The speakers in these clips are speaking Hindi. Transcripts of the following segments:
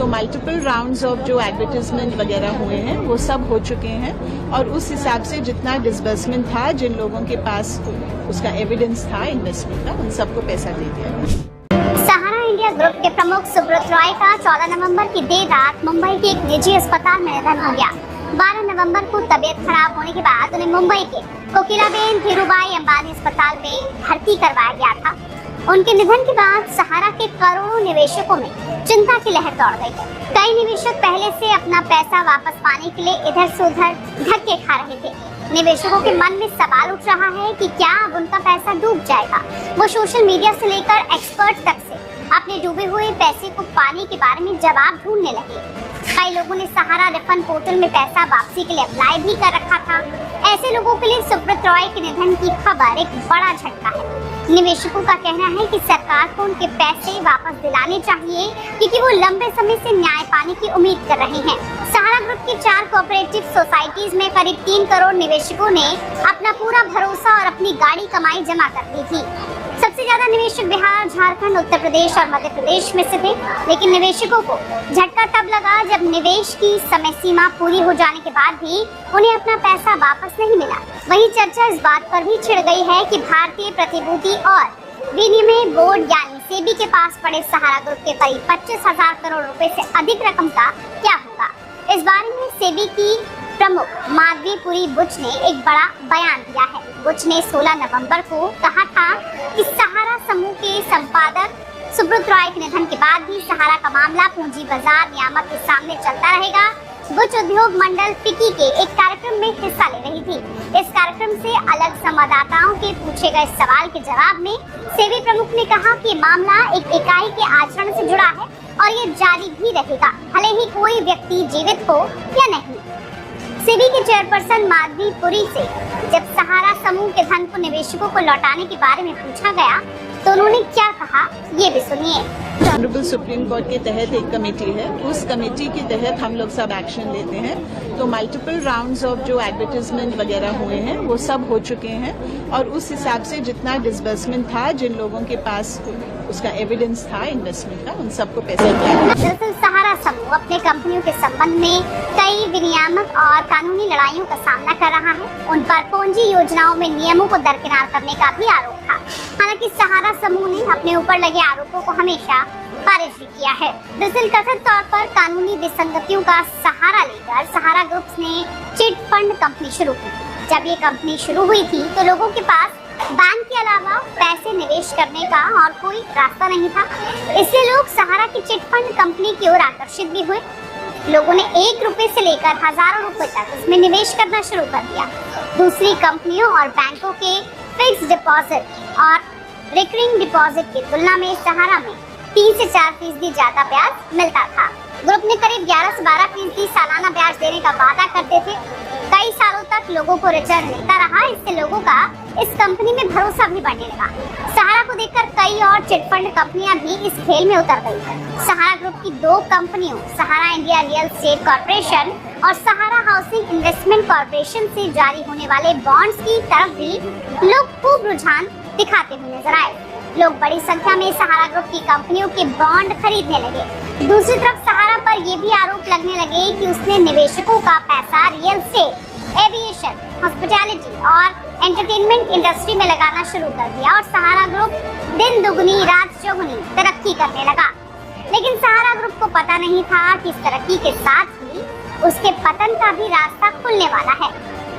तो मल्टीपल राउंड्स ऑफ जो एडवर्टाइजमेंट वगैरह हुए हैं वो सब हो चुके हैं और उस हिसाब से जितना डिसबर्समेंट था, जिन लोगों के पास उसका एविडेंस था इन्वेस्टमेंट का, उन सबको पैसा दे दिया गया। सहारा इंडिया ग्रुप के प्रमुख सुब्रत रॉय का 14 नवंबर की देर रात मुंबई के एक निजी अस्पताल में निधन हो गया। 12 नवंबर को तबीयत खराब होने के बाद उन्हें मुंबई के कोकिलाबेन धीरूभाई अंबानी अस्पताल में भर्ती करवाया गया था। उनके निधन के बाद सहारा के करोड़ों निवेशकों में चिंता की लहर दौड़ गई। कई निवेशक पहले से अपना पैसा वापस पाने के लिए इधर से उधर धक्के खा रहे थे। निवेशकों के मन में सवाल उठ रहा है कि क्या अब उनका पैसा डूब जाएगा। वो सोशल मीडिया से लेकर एक्सपर्ट तक से अपने डूबे हुए पैसे को पाने के बारे में जवाब ढूंढने लगे। कई लोगों ने सहारा रिफंड पोर्टल में पैसा वापसी के लिए अप्लाई भी कर रखा था। ऐसे लोगों के लिए सुब्रत रॉय के निधन की खबर एक बड़ा झटका है। निवेशकों का कहना है कि सरकार को उनके पैसे वापस दिलाने चाहिए क्योंकि वो लंबे समय से न्याय पाने की उम्मीद कर रहे हैं। सहारा ग्रुप की 4 कोऑपरेटिव सोसाइटीज में करीब 3 करोड़ निवेशकों ने अपना पूरा भरोसा और अपनी गाड़ी कमाई जमा कर दी थी। सबसे ज्यादा निवेशक बिहार, झारखंड, उत्तर प्रदेश और मध्य प्रदेश में से थे, लेकिन निवेशकों को झटका तब लगा जब निवेश की समय सीमा पूरी हो जाने के बाद भी उन्हें अपना पैसा वापस नहीं मिला। वहीं चर्चा इस बात पर भी छिड़ गई है कि भारतीय प्रतिभूति और विनिमय बोर्ड यानी सेबी के पास पड़े सहारा ग्रुप के करीब 25,000 करोड़ रुपए से अधिक रकम का क्या होगा। इस बारे में सेबी की प्रमुख माधवीपुरी बुच ने एक बड़ा बयान दिया है। बुच ने 16 नवंबर को कहा था कि सहारा समूह के संपादक सुब्रत रॉय के निधन के बाद भी सहारा का मामला पूंजी बाजार नियामक के सामने चलता रहेगा। बुच उद्योग मंडल फिक्की के एक कार्यक्रम में हिस्सा ले रही थी। इस कार्यक्रम से अलग संवाददाताओं के पूछे गए सवाल के जवाब में सेबी प्रमुख ने कहा कि मामला एक इकाई के आचरण से जुड़ा है और ये जारी भी रहेगा, भले ही कोई व्यक्ति जीवित हो या नहीं। सेबी के चेयरपर्सन माधवीपुरी से जब सहारा समूह के धन को निवेशकों को लौटाने के बारे में पूछा गया तो उन्होंने क्या कहा, ये भी सुनिए। ऑनरेबल सुप्रीम कोर्ट के तहत एक कमेटी है, उस कमेटी के तहत हम लोग सब एक्शन लेते हैं। तो मल्टीपल राउंड्स ऑफ जो एडवर्टाइजमेंट वगैरह हुए हैं वो सब हो चुके हैं और उस हिसाब से जितना डिसबर्समेंट था, जिन लोगों के पास उसका एविडेंस था इन्वेस्टमेंट का, उन सबको पैसा दिया। दरअसल सहारा समूह अपने कंपनियों के संबंध में कई विनियामक और कानूनी लड़ाइयों का सामना कर रहा है। उन पर पूंजी योजनाओं में नियमों को दरकिनार करने का भी आरोप था। हालांकि सहारा समूह ने अपने ऊपर लगे आरोपों को हमेशा खारिज भी किया है। दरअसल कथित तौर पर कानूनी विसंगतियों का सहारा लेकर सहारा ग्रुप ने चिट फंड कंपनी शुरू की। जब ये कंपनी शुरू हुई थी तो लोगों के पास बैंक के अलावा पैसे निवेश करने का और कोई रास्ता नहीं था। इसलिए लोग सहारा की चिट फंड कंपनी की ओर आकर्षित भी हुए। लोगों ने 1 रुपए से लेकर हजारों रुपए तक इसमें निवेश करना शुरू कर दिया। दूसरी कंपनियों और बैंकों के फिक्स डिपॉजिट और रिकरिंग डिपॉजिट की तुलना में सहारा में 3 से 4% ज्यादा ब्याज मिलता था। ग्रुप ने करीब 11 से 12% सालाना ब्याज देने का वादा करते थे। कई सालों तक लोगों को रिटर्न मिलता रहा। इससे लोगों का इस कंपनी में भरोसा भी बढ़ने लगा। सहारा को देखकर कई और चिटफंड कंपनियां भी इस खेल में उतर गई। सहारा ग्रुप की 2 कंपनियों Sahara India real estate corporation और सहारा हाउसिंग इन्वेस्टमेंट कॉर्पोरेशन से जारी होने वाले बॉन्ड्स की तरफ भी लोग खूब रुझान दिखाते हुए नजर आए। लोग बड़ी संख्या में सहारा ग्रुप की कंपनियों के बॉन्ड खरीदने लगे। दूसरी तरफ सहारा पर यह भी आरोप लगने लगे कि उसने निवेशकों का पैसा रियल एस्टेट, एविएशन, हॉस्पिटैलिटी और एंटरटेनमेंट इंडस्ट्री में लगाना शुरू कर दिया और सहारा ग्रुप दिन दुगनी रात चौगुनी तरक्की करने लगा। लेकिन सहारा ग्रुप को पता नहीं था कि इस तरक्की के साथ ही उसके पतन का भी रास्ता खुलने वाला है।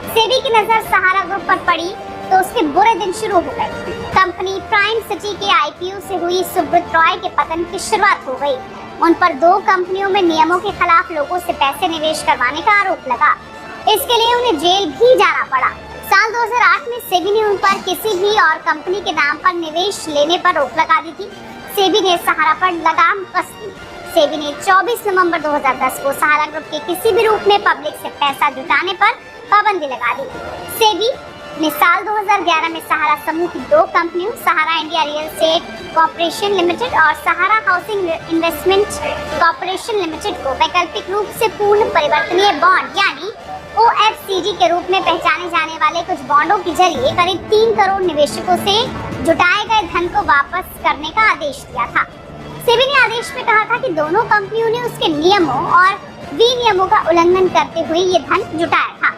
सेबी की नजर सहारा ग्रुप पर पड़ी तो उसके बुरे दिन शुरू हो गए। कंपनी प्राइम सिटी के आईपीओ से हुई सुब्रत रॉय के पतन की शुरुआत हो गई। उन पर 2 कंपनियों में नियमों के खिलाफ लोगों से पैसे निवेश करवाने का आरोप लगा। इसके लिए उन्हें जेल भी जाना पड़ा। साल 2008 में सेबी ने उन पर किसी भी और कंपनी के नाम पर निवेश लेने पर रोक लगा दी थी। सेबी ने सहारा पर लगाम कस दी। सेबी ने 24 नवंबर 2010 को सहारा ग्रुप के किसी भी रूप में पब्लिक से पैसा जुटाने पर पाबंदी लगा दी। सेबी ने साल 2011 में सहारा समूह की 2 कंपनियों Sahara India real estate corporation limited और Sahara housing investment corporation limited को वैकल्पिक रूप से पूर्ण परिवर्तनीय बॉन्ड यानी OFCG के रूप में पहचाने जाने वाले कुछ बॉन्डों के जरिए करीब 3 करोड़ निवेशकों से जुटाए गए धन को वापस करने का आदेश दिया था। सेबी ने आदेश में कहा था कि दोनों कंपनियों ने उसके नियमों और विनियमों का उल्लंघन करते हुए ये धन जुटाया था।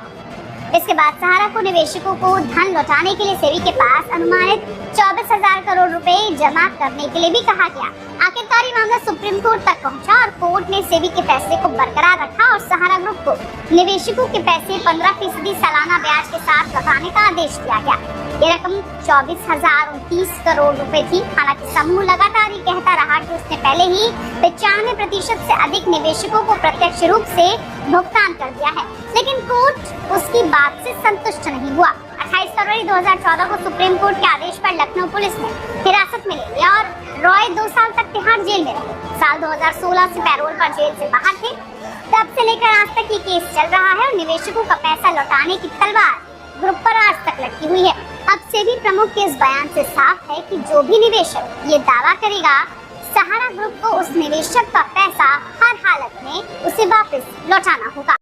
इसके बाद सहारा को निवेशकों को धन लौटाने के लिए सेबी के पास अनुमानित 24,000 करोड़ रुपए जमा करने के लिए भी कहा गया। आखिरकार ये मामला सुप्रीम कोर्ट तक पहुंचा और कोर्ट ने सेबी के फैसले को बरकरार रखा और सहारा ग्रुप को निवेशकों के पैसे 15% सालाना ब्याज के साथ लौटाने का आदेश दिया गया। ये रकम 24,029 करोड़ रुपए थी। हालांकि समूह लगातार ये कहता रहा कि उसने पहले ही 95% से अधिक निवेशकों को प्रत्यक्ष रूप से भुगतान कर दिया है, लेकिन कोर्ट उसकी बात से संतुष्ट नहीं हुआ। 28 फरवरी 2014 को सुप्रीम कोर्ट के आदेश पर लखनऊ पुलिस ने हिरासत में ले लिया और रॉय 2 साल तक तिहाड़ जेल में रहे। साल 2016 से पैरोल पर जेल से बाहर थे। तब से लेकर आज तक ये केस चल रहा है और निवेशकों का पैसा लौटाने की तलवार ग्रुप पर आज तक लटकी हुई है। अब सेबी प्रमुख के इस बयान से साफ है कि जो भी निवेशक ये दावा करेगा सहारा ग्रुप को उस निवेशक का पैसा हर हालत में उसे वापस लौटाना होगा।